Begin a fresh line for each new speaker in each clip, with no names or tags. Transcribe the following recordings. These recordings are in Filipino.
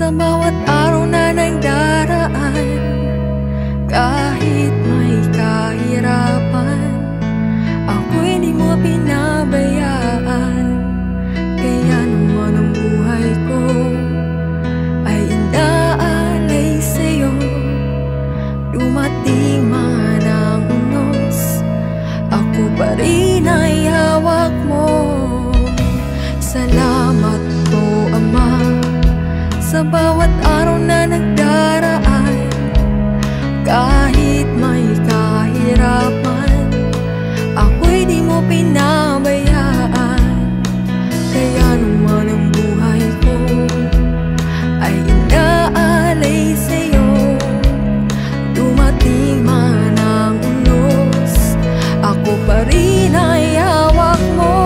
Sa bawat araw na nagdaraan, kahit may kahirapan, ako'y di mo pinabayaan. Kaya naman ang buhay ko ay inaalay sa'yo. Dumating man ang unos, ako pa rin ay hawak mo. Salamat po, Ama, sa bawat araw na nagdaraan, kahit may kahirapan, ako'y di mo pinabayaan. Kaya naman ang buhay ko ay inaalay sa'yo. Dumating man ang unos, ako pa rin ay hawak mo.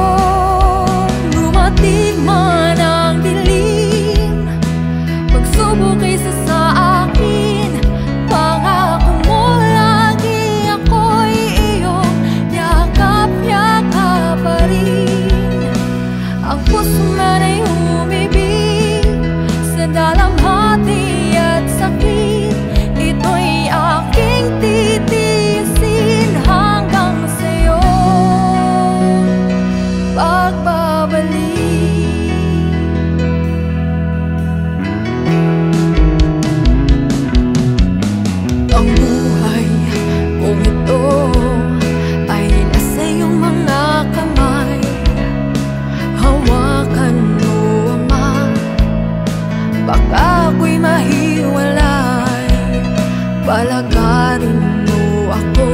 Dumating man ang dilim, pagsubok kaysa sa akin, pangako mo lagi ako'y iyong yakap-yakap pa rin. Ang puso man ay umibig sa dalamhati at sakit, ito'y aking titiisin hanggang sa'yo pagbabalik. Ang buhay kong ito ay nasa iyong mga kamay. Hawakan mo, Ama, baka ako'y mahiwalay. Palagarin mo ako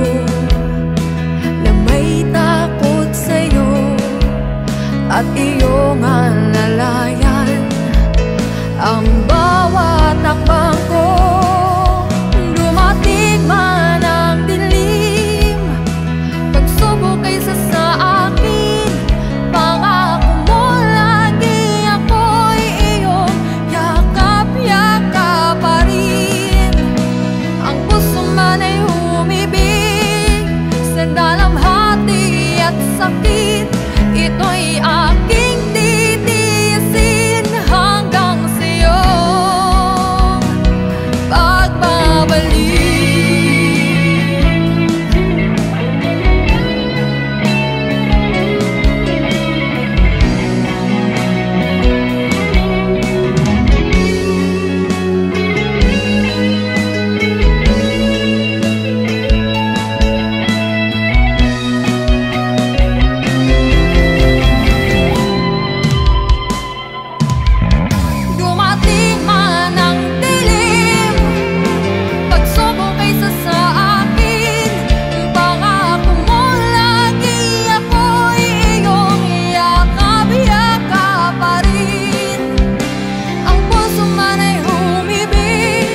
na may takot sa'yo at iyong alalayan ang bawat takbang ko. Dumating man ang dilim, pagsubok kaysa sa akin, pangako mo lagi ako'y iyong yakap-yakap pa rin. Ang puso man ay umibig sa dalamhati at sakit, ito'y aking titiisin hanggang sa'yo pagbabalik. Dumating man ang dilim, pagsubok kaysa sa akin, pangako mo lagi ako'y iyong yakap-yakap pa rin. Ang puso man ay humibig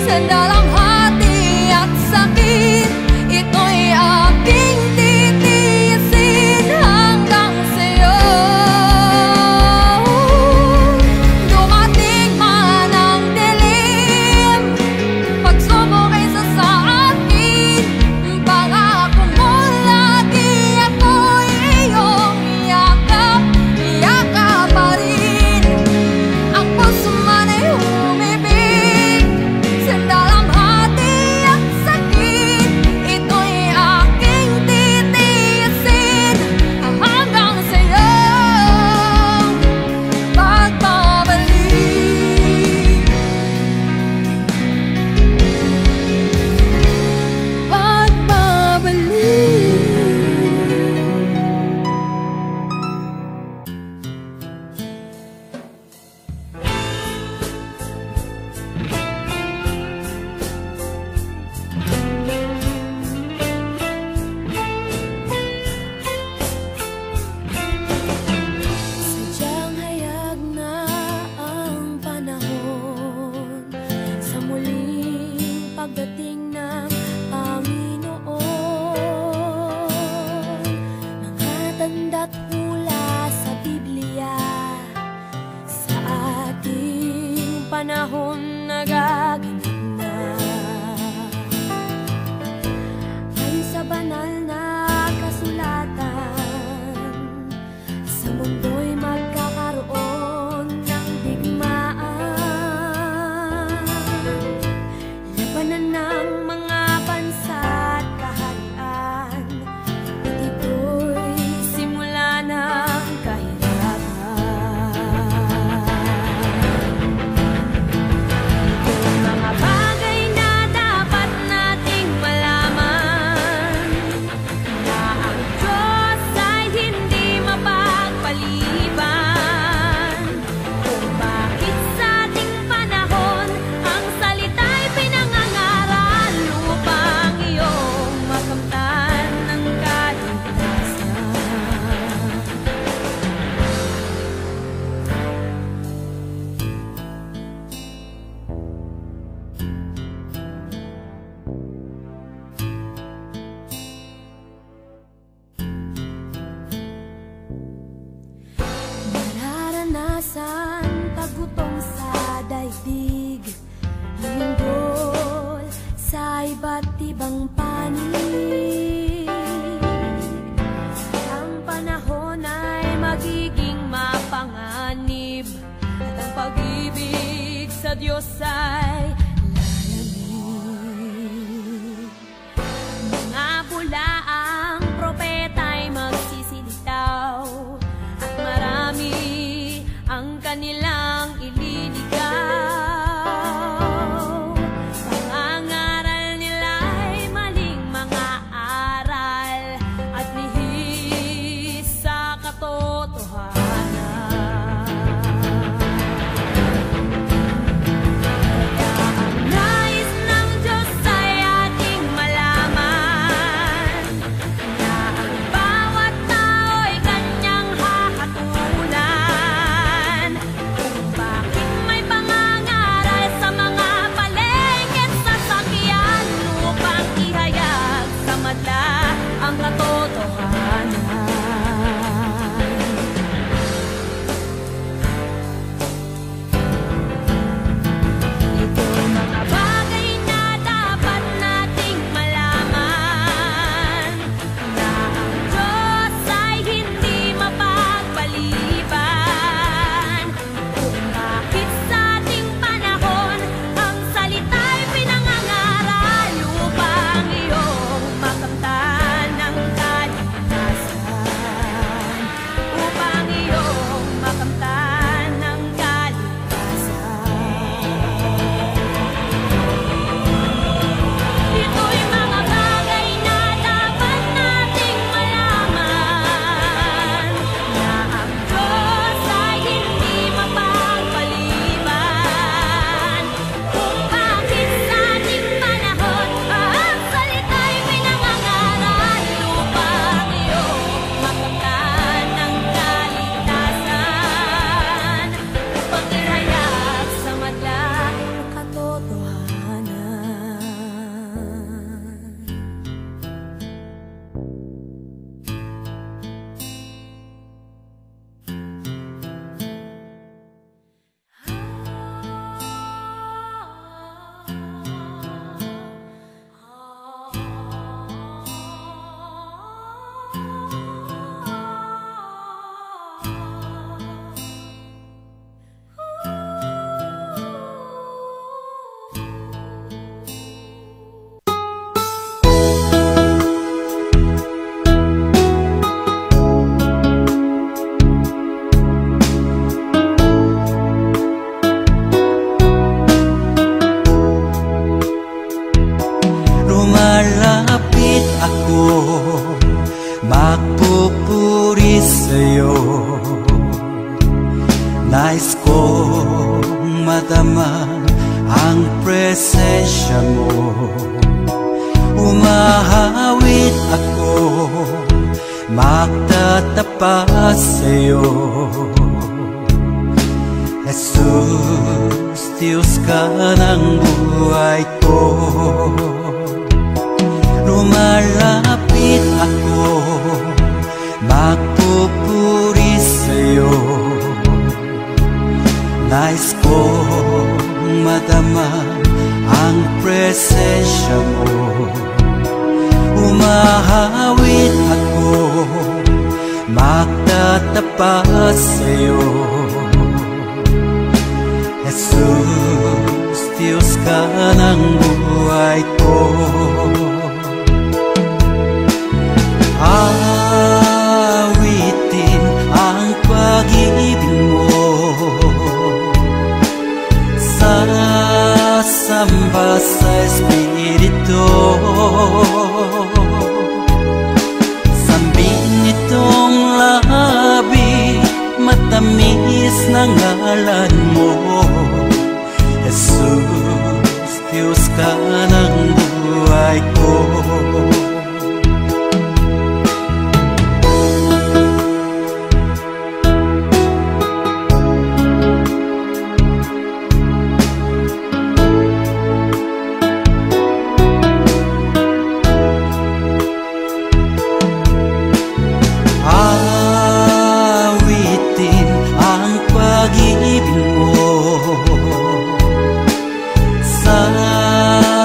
sa dalamhati at sakit, ito'y aking titiisin hanggang sa'yo. Dumating man ang dilim, pagsubok kaysa sa akin, pangako mo lagi ako'y iyong yakap-yakap pa rin. Ang puso man ay humibig sa dalamhati at sakit, ito'y aking titiisin hanggang sa'yo pagbabalik. Sadyang hayag na ang panahon sa muling pagdating ng Panginoon. Mga tanda't hula sa Biblia sa ating panahon nagaganap na. Ayon sa banal na kasulatan, sa mundo'y magkakaroon ng digmaan. iba't ibang panig. Ang panahon ay magiging mapanganib, at ang pag-ibig sa Diyos ay lalamig. Mga bulaang propeta'y magsisilitaw, at marami ang kanilang ililigaw. Pangangaral nila'y maling mga aral at lihis sa katotohanan. Kaya ang nais ng Diyos ay ating malaman na ang bawat tao'y kanyang hahatulan, kung bakit may pangangaral sa mga palengke at sasakyan upang ihayag sa madla ang katotohanan. Ito'y mga bagay na dapat nating malaman, na ang Diyos ay hindi mapagpaliban, kung bakit sa ating panahon ang salita'y pinangangaral upang iyong makamtan ng kaligtasan, upang iyong makamtan ng kaligtasan. Ito'y mga bagay na dapat nating malaman, na ang Diyos ay hindi mapagpaliban, kung bakit sa ating panahon ang salita'y pinangangaral upang iyong makamtan ng kaligtasan, upang ihayag sa madla ang katotohanan.
Lumalapit ako, magpupuri sa'yo. Nais kong madama ang presensya mo. Umahawit ako, magtatapat sa'yo. Jesus, Diyos ka ng buhay ko. Lumalapit ako, magpupuri sa'yo. Nais kong madama ang presensya mo. Umahawit ako, magtatapat sa'yo. Jesus, Diyos ka ng buhay ko. Awitin ang pag-ibig mo, sasamba sa Espiritu. Sambin nitong labi, matamis na ngalan mo. Jesus, Diyos ka ng buhay ko.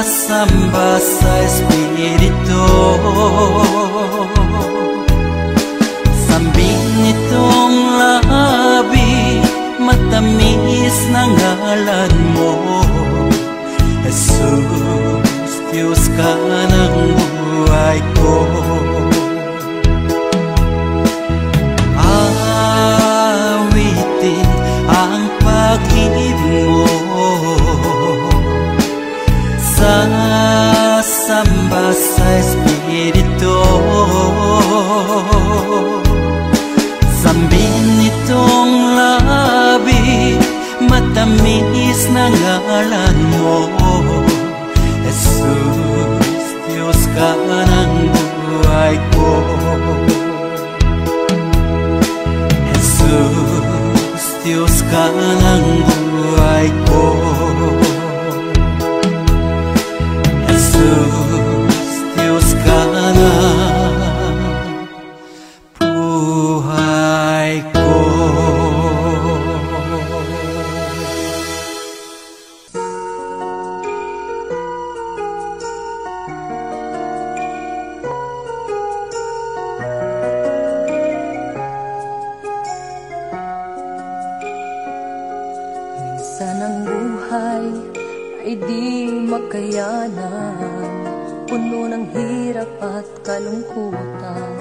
Samba sa na ngalan mo, Jesus, Diyos ka ng buhay ko. Awitin ang pag-ibig mo, sasamba sa Espiritu. Sambin itong labi, matamis na ngalan mo, Jesus, Diyos ka ng buhay ko. Jesus, Diyos ka ng buhay ko. Jesus, Diyos ka ng buhay ko.
Minsan ang buhay ay di makayanan, puno ng hirap at kalungkutan.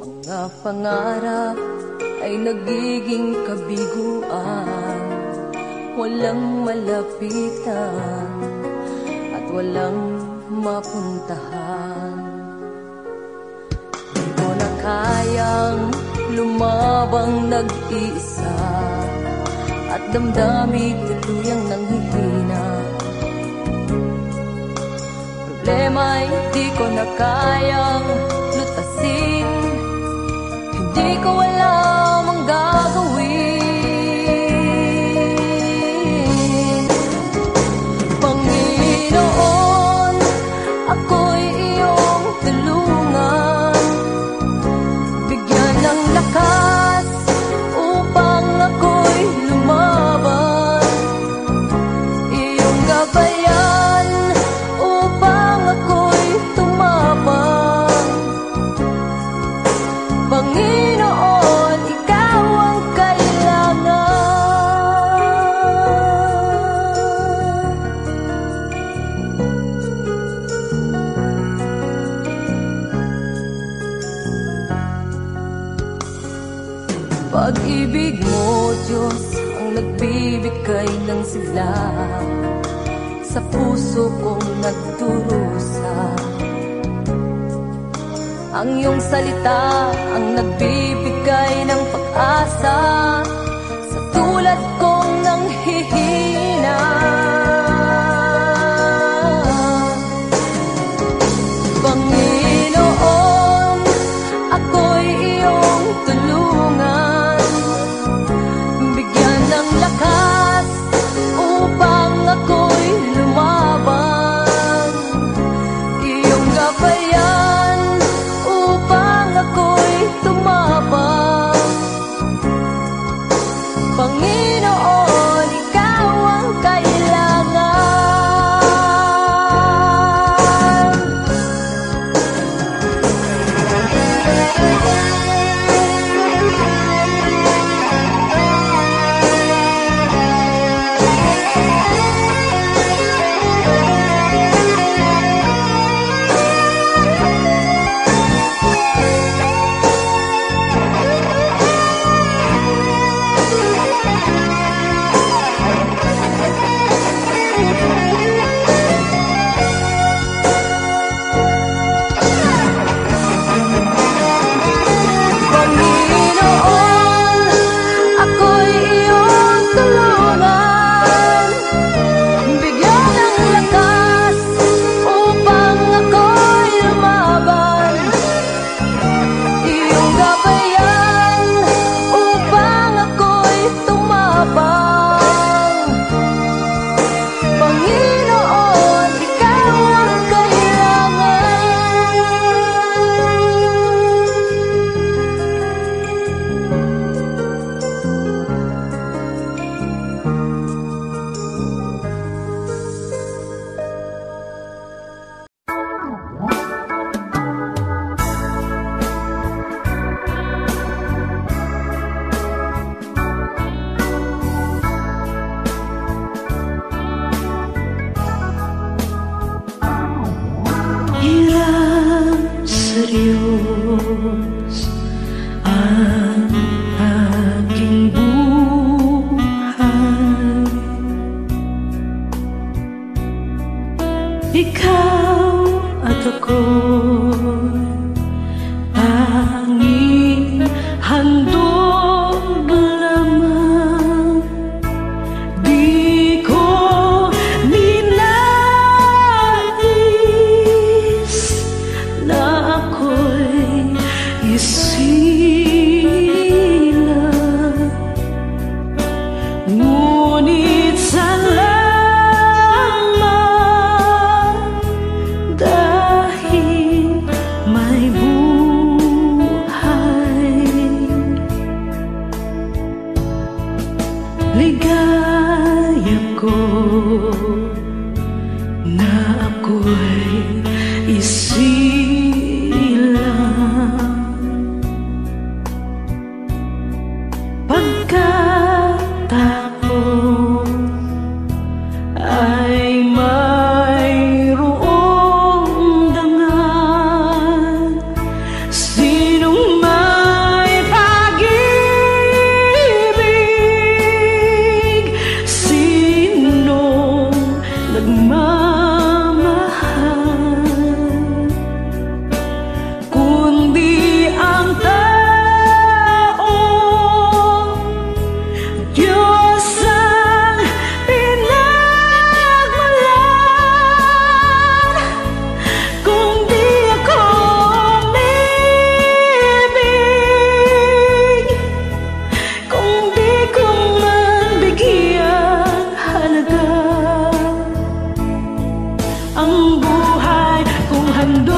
Mga pangarap ay nagiging kabiguan, walang malapitan at walang mapuntahan. Di ko na kayang lumabang nag-iisa at damdami tuluyang nanghihina. Problema'y di ko na kayang lutasin, hindi ko alam ang gagawin. Panginoon, ako'y iyong tulungan, bigyan ng lakas upang ako'y lumaban. Iyong gabayan upang ako'y tumapang. Panginoon, ikaw ang kailangan. Pag-ibig mo, Diyos, ang nagbibigay ng sigla sa puso kong nagdurusa. Ang iyong salita ang nagbibigay ng pag-asa sa tulad kong nanghihina. Panginoon, ako'y iyong tulungan, bigyan ng lakas upang ako'y lumaban. Iyong gabayan upang ako'y tumapang.
Diyos ang aking buhay. Ikaw at ako'y tanging handog lamang. Di ko ninais na ako'y isilang, ngunit salamat dahil may buhay. Ligaya ko na ako'y isilang, pagkatapos ay mayroong dangal. Sinong may pag-ibig, sinong nagmamahal, kundi ang tao. Diyos ang pinagmulan. Kung di ako umibig, kung di ko man bigyang halaga ang buhay kong handog,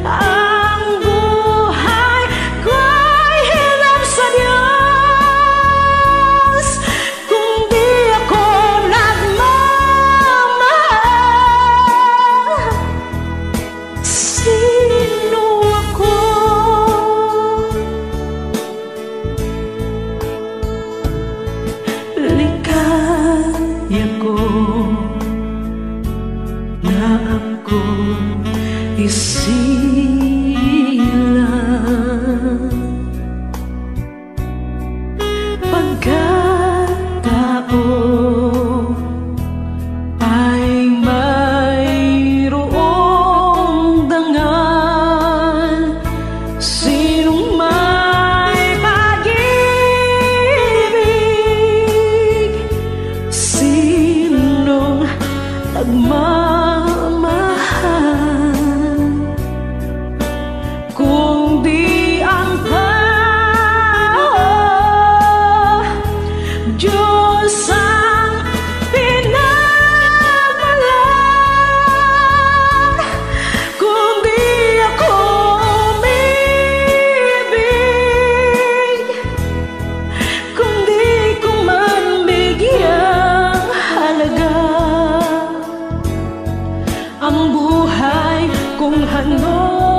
ang buhay ko'y hirap sa Diyos. Kung di ako nagmamahal, sino ako? Ligaya ko na ako isilang, pagkatao ay mayroong dangal. Sinong may pag-ibig, sinong nagmamahal, kung di ang tao. Diyos ang pinagmulan. Kung di ako umibig, kung di ko man bigyang halaga ang buhay kong handog,